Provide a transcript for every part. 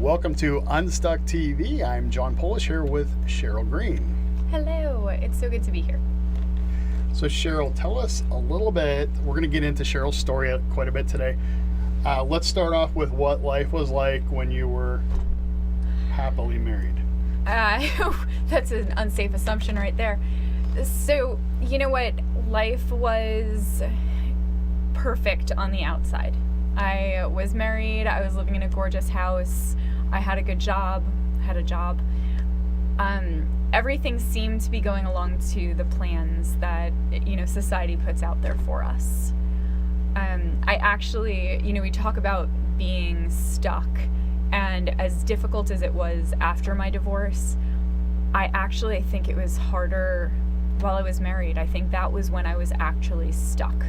Welcome to Unstuck TV. I'm John Polish here with Cheryl Green. Hello, it's so good to be here. So Cheryl, tell us a little bit. We're going to get into Cheryl's story quite a bit today. Let's start off with what life was like when you were happily married. That's an unsafe assumption right there. So, you know what? Life was perfect on the outside. I was married. I was living in a gorgeous house. I had a good job. Everything seemed to be going along to the plans that, society puts out there for us. I actually, we talk about being stuck, and as difficult as it was after my divorce, I think it was harder while I was married. I think that was when I was actually stuck.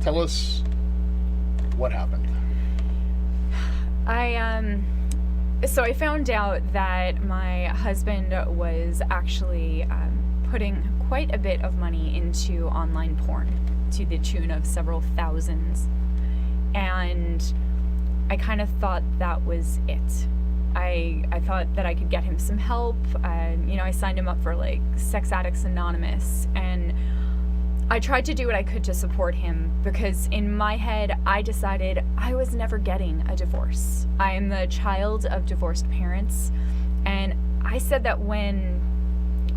Tell us what happened. So I found out that my husband was actually putting quite a bit of money into online porn to the tune of several thousands. And I kind of thought that was it. I thought that I could get him some help. I signed him up for like Sex Addicts Anonymous, and I tried to do what I could to support him because in my head, I decided I was never getting a divorce. I am the child of divorced parents, and I said that when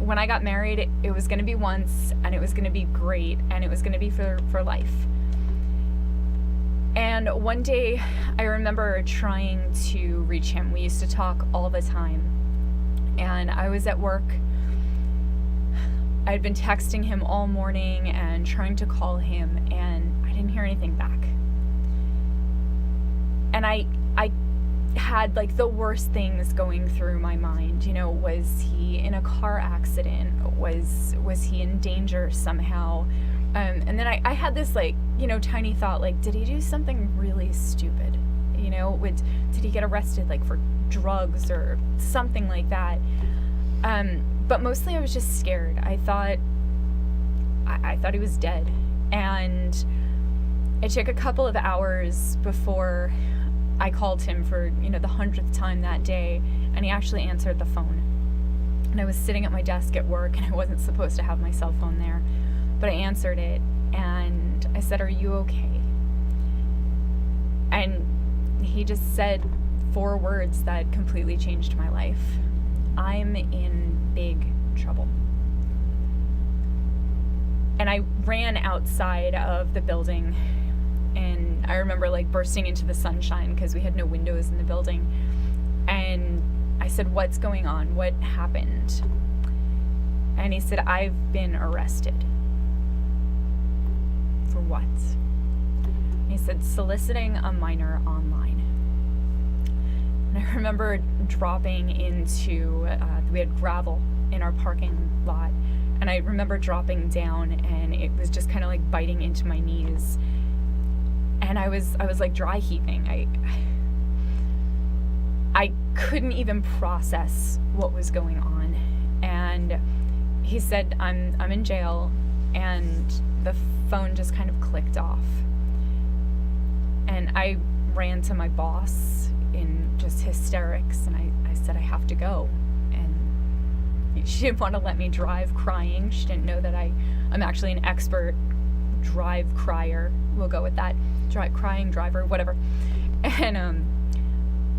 I got married, it was going to be once, and it was going to be great, and it was going to be for life. And one day, I remember trying to reach him. We used to talk all the time, and I was at work. I had been texting him all morning and trying to call him, and I didn't hear anything back. And I had like the worst things going through my mind. Was he in a car accident? Was he in danger somehow? And then I had this tiny thought, did he do something really stupid? Did he get arrested for drugs or something like that? But mostly I was just scared. I thought he was dead. And it took a couple of hours before I called him for, the 100th time that day, and he actually answered the phone. And I was sitting at my desk at work, and I wasn't supposed to have my cell phone there, but I answered it, and I said, "Are you okay?" And he just said 4 words that completely changed my life. "I'm in big trouble." And I ran outside of the building, and I remember bursting into the sunshine because we had no windows in the building. And I said, "What's going on? What happened?" And he said, "I've been arrested." "For what?" He said, "Soliciting a minor online." And I remember dropping into, we had gravel in our parking lot, and I remember dropping down, and it was just kind of biting into my knees, and I was dry heaving. I couldn't even process what was going on. And he said, I'm in jail, and the phone just kind of clicked off. And I ran to my boss in just hysterics, and I said, "I have to go." And she didn't want to let me drive, crying. She didn't know that I'm actually an expert drive crier. We'll go with that. Crying driver, whatever. And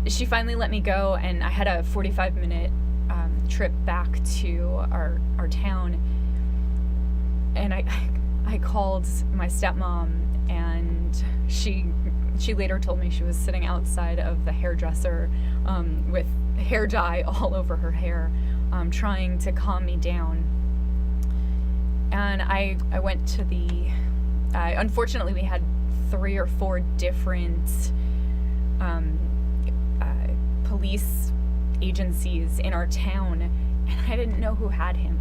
she finally let me go, and I had a 45-minute trip back to our town. And I called my stepmom, and she later told me she was sitting outside of the hairdresser with hair dye all over her hair, trying to calm me down. And I went to unfortunately we had 3 or 4 different police agencies in our town, and I didn't know who had him.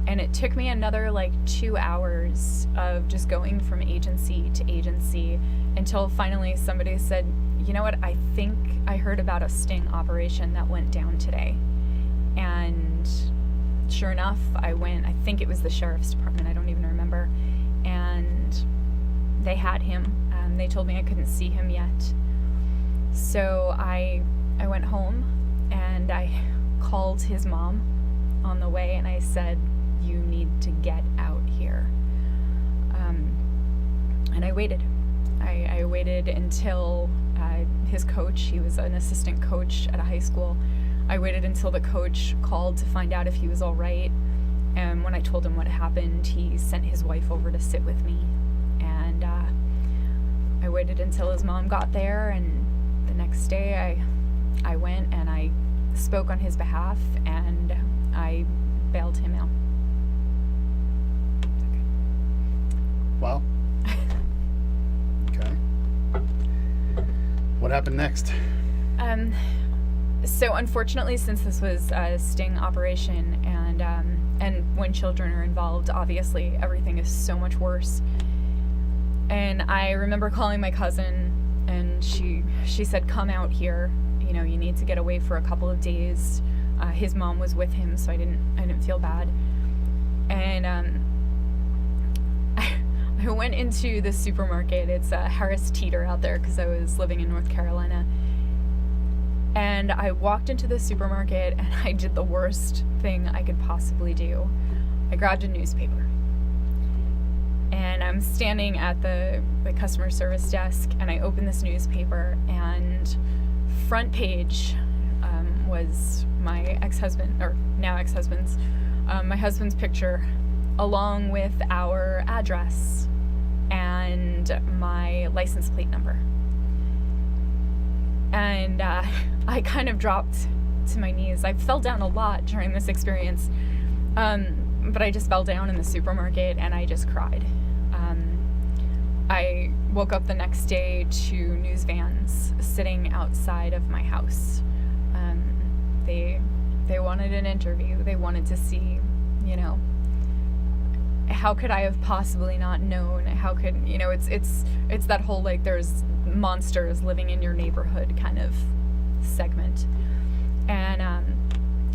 And it took me another 2 hours of just going from agency to agency until finally somebody said, "You know what, I think I heard about a sting operation that went down today." And sure enough, I went, I think it was the sheriff's department, I don't even remember, and they had him. They told me I couldn't see him yet. So I went home and I called his mom on the way and I said, "You need to get out here." And I waited. I waited until his coach, he was an assistant coach at a high school, I waited until the coach called to find out if he was all right. And when I told him what happened, he sent his wife over to sit with me. And I waited until his mom got there, and the next day I went and I spoke on his behalf and I bailed him out. Wow. Okay. What happened next? So unfortunately, since this was a sting operation and when children are involved, obviously everything is so much worse. And I remember calling my cousin, and she said, "Come out here. You know, you need to get away for a couple of days." His mom was with him, so I didn't feel bad. And I went into the supermarket. It's Harris Teeter out there because I was living in North Carolina. And I walked into the supermarket and I did the worst thing I could possibly do. I grabbed a newspaper. And I'm standing at the customer service desk and I opened this newspaper, and front page was my ex-husband, or now ex-husband's, my husband's picture, along with our address and my license plate number. And I kind of dropped to my knees. I fell down a lot during this experience, but I just fell down in the supermarket and I just cried. I woke up the next day to news vans sitting outside of my house. They wanted an interview. They wanted to see, you know, how could I have possibly not known? How could, you know, it's that whole, like, there's monsters living in your neighborhood kind of segment. And I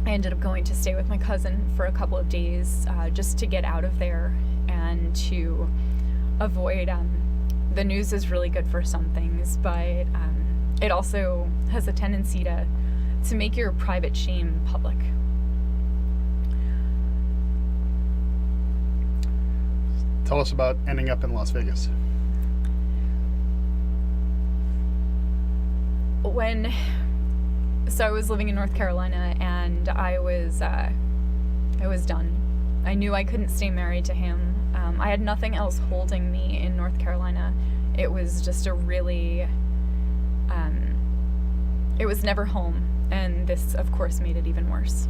ended up going to stay with my cousin for a couple of days, just to get out of there and to avoid, the news is really good for some things, but it also has a tendency to make your private shame public. Tell us about ending up in Las Vegas. So I was living in North Carolina and I was done. I knew I couldn't stay married to him. I had nothing else holding me in North Carolina. It was just a really, it was never home, and this of course made it even worse.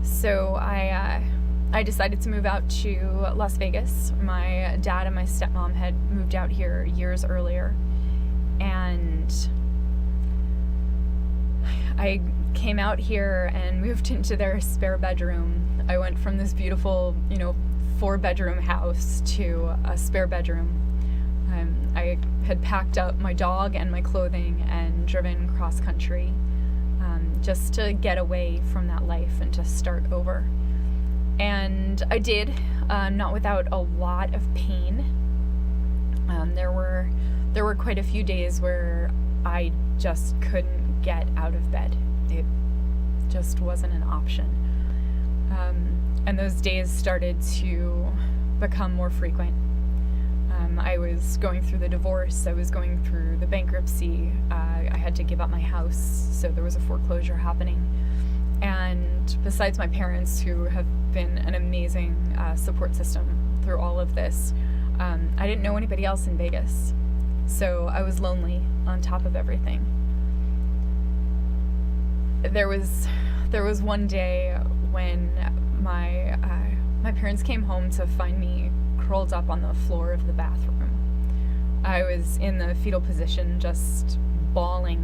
So I decided to move out to Las Vegas. My dad and my stepmom had moved out here years earlier, and I came out here and moved into their spare bedroom. I went from this beautiful, 4-bedroom house to a spare bedroom. I had packed up my dog and my clothing and driven cross country, just to get away from that life and to start over. And I did, not without a lot of pain. There were quite a few days where I just couldn't get out of bed. It just wasn't an option. And those days started to become more frequent. I was going through the divorce, I was going through the bankruptcy, I had to give up my house, so there was a foreclosure happening. And besides my parents, who have been an amazing support system through all of this, I didn't know anybody else in Vegas. So I was lonely on top of everything. There was one day when my parents came home to find me curled up on the floor of the bathroom. I was in the fetal position, just bawling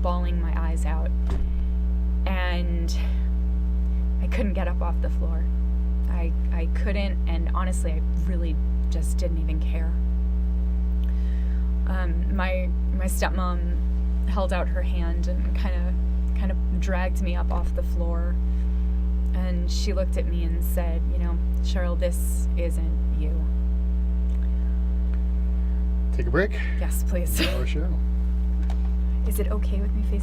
my eyes out. And I couldn't get up off the floor. I couldn't, and honestly, I really just didn't even care. My stepmom held out her hand and kind of dragged me up off the floor, and she looked at me and said, "Cheryl, this isn't you." Take a break. Yes, please. Or Cheryl. Is it okay with me facing?